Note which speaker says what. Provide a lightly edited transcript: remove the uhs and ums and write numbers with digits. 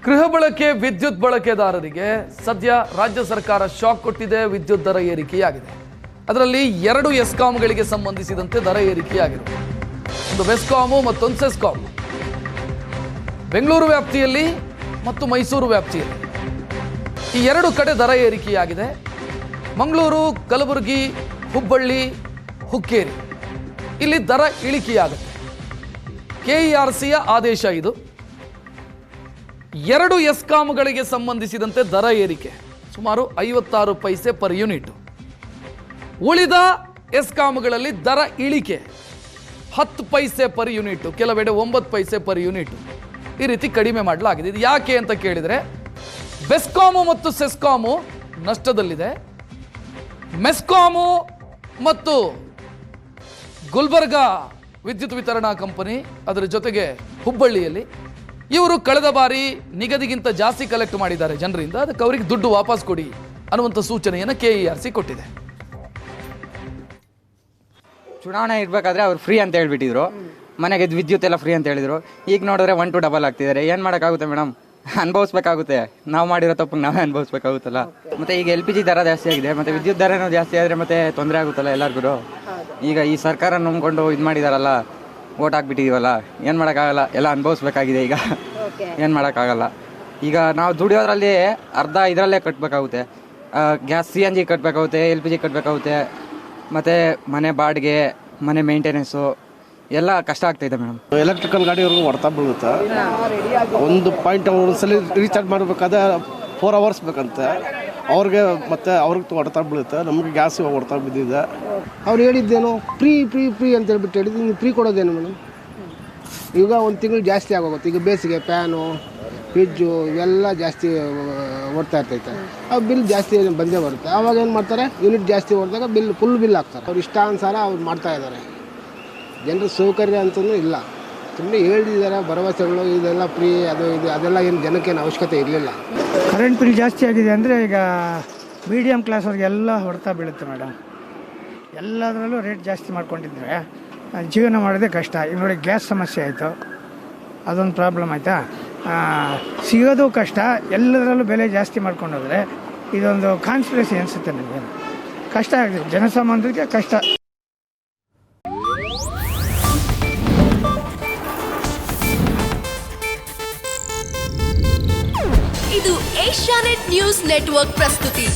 Speaker 1: ಗೃಹ ಬಳಕೆ ವಿದ್ಯುತ್ ಬಳಕೆದಾರರಿಗೆ ಸದ್ಯ ರಾಜ್ಯ ಸರ್ಕಾರ ಶಾಕ್ ಕೊಟ್ಟಿದೆ. ವಿದ್ಯುತ್ ದರ ಏರಿಕೆಯಾಗಿದೆ. ಅದರಲ್ಲಿ 2 ಎಸ್ಕಾಂಗಳಿಗೆ ಸಂಬಂಧಿಸಿದಂತೆ ದರ ಏರಿಕೆಯಾಗಿದೆ. ಒಂದು ಬೆಸ್ಕಾಂ ಮತ್ತೊಂದು ಸೆಸ್ಕಾಂ. ಬೆಂಗಳೂರು ವ್ಯಾಪ್ತಿಯಲ್ಲಿ ಮತ್ತು ಮೈಸೂರು ವ್ಯಾಪ್ತಿಯಲ್ಲಿ ಈ 2 ಕಡೆ ದರ ಏರಿಕೆಯಾಗಿದೆ. ಮಂಗಳೂರು, ಕಲಬುರಗಿ, ಹುಬ್ಬಳ್ಳಿ, ಹುಕ್ಕೇರಿ ಇಲ್ಲಿ ದರ ಇಳಿಕೆಯಾಗುತ್ತೆ. ಕೆಇಆರ್ಸಿಯ ಆದೇಶ ಇದು. 2 ಎಸ್ಕಾಂಗಳಿಗೆ ಸಂಬಂಧಿಸಿದಂತೆ ದರ ಏರಿಕೆ ಸುಮಾರು 56 ಪೈಸೆ ಪರ್ ಯೂನಿಟ್. ಉಳಿದ ಎಸ್ಕಾಂಗಳಲ್ಲಿ ದರ ಇಳಿಕೆ 10 ಪೈಸೆ ಪರ್ ಯೂನಿಟ್, ಕೆಲವೆಡೆ 9 ಪೈಸೆ ಪರ್ ಯೂನಿಟ್. ಈ ರೀತಿ ಕಡಿಮೆ ಮಾಡಲಾಗಿದೆ. ಇದು ಯಾಕೆ ಅಂತ ಕೇಳಿದರೆ, ಬೆಸ್ಕಾಮು ಮತ್ತು ಸೆಸ್ಕಾಮು ನಷ್ಟದಲ್ಲಿದೆ. ಮೆಸ್ಕಾಮು ಮತ್ತು ಗುಲ್ಬರ್ಗಾ ವಿದ್ಯುತ್ ವಿತರಣಾ ಕಂಪನಿ, ಅದರ ಜೊತೆಗೆ ಹುಬ್ಬಳ್ಳಿಯಲ್ಲಿ ಇವರು ಕಳೆದ ಬಾರಿ ನಿಗದಿಗಿಂತ ಜಾಸ್ತಿ ಕಲೆಕ್ಟ್ ಮಾಡಿದ್ದಾರೆ ಜನರಿಂದ. ಅದಕ್ಕೆ ಅವರಿಗೆ ದುಡ್ಡು ವಾಪಸ್ ಕೊಡಿ ಅನ್ನುವಂಥ ಸೂಚನೆಯನ್ನು ಕೆಇಆರ್ಸಿ ಕೊಟ್ಟಿದೆ.
Speaker 2: ಚುನಾವಣೆ ಇರಬೇಕಾದ್ರೆ ಅವ್ರು ಫ್ರೀ ಅಂತ ಹೇಳ್ಬಿಟ್ಟಿದ್ರು, ಮನೆಗೆ ವಿದ್ಯುತ್ ಎಲ್ಲ ಫ್ರೀ ಅಂತ ಹೇಳಿದ್ರು. ಈಗ ನೋಡಿದ್ರೆ 1 to ಡಬಲ್ ಆಗ್ತಿದ್ದಾರೆ. ಏನು ಮಾಡೋಕ್ಕಾಗುತ್ತೆ ಮೇಡಮ್? ಅನುಭವಿಸ್ಬೇಕಾಗುತ್ತೆ. ನಾವು ಮಾಡಿರೋ ತಪ್ಪಿಗೆ ನಾವೇ ಅನುಭವಿಸ್ಬೇಕಾಗುತ್ತಲ್ಲ. ಮತ್ತೆ ಈಗ LPG ದರ ಜಾಸ್ತಿ ಆಗಿದೆ, ಮತ್ತೆ ವಿದ್ಯುತ್ ದರನೂ ಜಾಸ್ತಿ ಆದರೆ ಮತ್ತೆ ತೊಂದರೆ ಆಗುತ್ತಲ್ಲ ಎಲ್ಲರಿಗೂ. ಈಗ ಈ ಸರ್ಕಾರ ನಂಬ್ಕೊಂಡು ಇದು ಮಾಡಿದಾರಲ್ಲ, ಓಟ್ ಹಾಕ್ಬಿಟ್ಟಿದೀವಲ್ಲ, ಏನು ಮಾಡೋಕ್ಕಾಗಲ್ಲ, ಎಲ್ಲ ಅನುಭವಿಸ್ಬೇಕಾಗಿದೆ. ಈಗ ಏನು ಮಾಡೋಕ್ಕಾಗಲ್ಲ. ಈಗ ನಾವು ದುಡಿಯೋದ್ರಲ್ಲಿ ಅರ್ಧ ಇದರಲ್ಲೇ ಕಟ್ಟಬೇಕಾಗುತ್ತೆ. ಗ್ಯಾಸ್ CNG ಕಟ್ಟಬೇಕಾಗುತ್ತೆ, LPG ಕಟ್ಟಬೇಕಾಗುತ್ತೆ, ಮತ್ತು ಮನೆ ಬಾಡಿಗೆ, ಮನೆ ಮೇಂಟೆನೆನ್ಸು ಎಲ್ಲ ಕಷ್ಟ ಆಗ್ತಾಯಿದೆ ಮೇಡಮ್.
Speaker 3: ಎಲೆಕ್ಟ್ರಿಕಲ್ ಗಾಡಿಯವ್ರಿಗೂ ಹೊಡ್ತಾ ಬೀಳುತ್ತೆ. ಒಂದು ಪಾಯಿಂಟ್ ಒಂದ್ಸಲ ರೀಚಾರ್ಜ್ ಮಾಡಬೇಕಾದ್ರೆ 4 hours ಬೇಕಂತೆ ಅವ್ರಿಗೆ, ಮತ್ತು ಅವ್ರಿಗೆ ಹೊಡ್ತಾ ಬೀಳುತ್ತೆ. ನಮಗೆ ಗ್ಯಾಸ್ ಇವಾಗ ಹೊಡ್ತಾ ಬಿದ್ದಿದೆ.
Speaker 4: ಅವ್ರು ಹೇಳಿದ್ದೇನು ಫ್ರೀ ಫ್ರೀ ಫ್ರೀ ಅಂತ ಹೇಳ್ಬಿಟ್ಟು ಹೇಳಿದ್ದು, ನೀವು ಫ್ರೀ ಕೊಡೋದೇನು ಮೇಡಮ್? ಈಗ 1 ತಿಂಗಳು ಜಾಸ್ತಿ ಆಗೋಗುತ್ತೆ. ಈಗ ಬೇಸಿಗೆ ಫ್ಯಾನು, ಫ್ರಿಜ್ಜು ಇವೆಲ್ಲ ಜಾಸ್ತಿ ಓಡ್ತಾ ಇರ್ತೈತೆ. ಆ ಬಿಲ್ ಜಾಸ್ತಿ ಬಂದೇ ಬರುತ್ತೆ. ಆವಾಗ ಏನು ಮಾಡ್ತಾರೆ, ಯೂನಿಟ್ ಜಾಸ್ತಿ ಓಡಿದಾಗ ಫುಲ್ ಬಿಲ್ ಹಾಕ್ತಾರೆ. ಅವ್ರು ಇಷ್ಟಾನುಸಾರ ಅವ್ರು ಮಾಡ್ತಾ ಇದ್ದಾರೆ. ಜನರ ಸೌಕರ್ಯ ಅಂತಲೂ ಇಲ್ಲ, ಸುಮ್ಮನೆ ಹೇಳಿದ್ದಾರೆ ಭರವಸೆಗಳು, ಇದೆಲ್ಲ ಫ್ರೀ ಅದು ಇದು ಅದೆಲ್ಲ ಏನು ಜನಕ್ಕೇನು ಅವಶ್ಯಕತೆ ಇರಲಿಲ್ಲ.
Speaker 5: ಕರೆಂಟ್ ಬಿಲ್ ಜಾಸ್ತಿ ಆಗಿದೆ ಅಂದರೆ ಈಗ ಮೀಡಿಯಮ್ ಕ್ಲಾಸ್ ಅವ್ರಿಗೆಲ್ಲ ಹೊಡ್ತಾ ಬೀಳುತ್ತೆ ಮೇಡಮ್. ಎಲ್ಲದರಲ್ಲೂ ರೇಟ್ ಜಾಸ್ತಿ ಮಾಡ್ಕೊಂಡಿದ್ರೆ ಜೀವನ ಮಾಡೋದೇ ಕಷ್ಟ. ಈಗ ನೋಡಿ, ಗ್ಯಾಸ್ ಸಮಸ್ಯೆ ಆಯಿತು, ಅದೊಂದು ಪ್ರಾಬ್ಲಮ್ ಆಯಿತಾ. ಸಿಗೋದು ಕಷ್ಟ, ಎಲ್ಲದರಲ್ಲೂ ಬೆಲೆ ಜಾಸ್ತಿ ಮಾಡ್ಕೊಂಡೋದ್ರೆ ಇದೊಂದು ಕಾನ್ಸ್ಪಿರಸಿ ಅನಿಸುತ್ತೆ ನನಗೆ. ಕಷ್ಟ ಆಗಿದೆ, ಜನಸಾಮಾನ್ಯರಿಗೆ ಕಷ್ಟ.
Speaker 6: ಇದು ಏಷ್ಯಾನೆಟ್ ನ್ಯೂಸ್ ನೆಟ್ವರ್ಕ್ ಪ್ರಸ್ತುತಿ.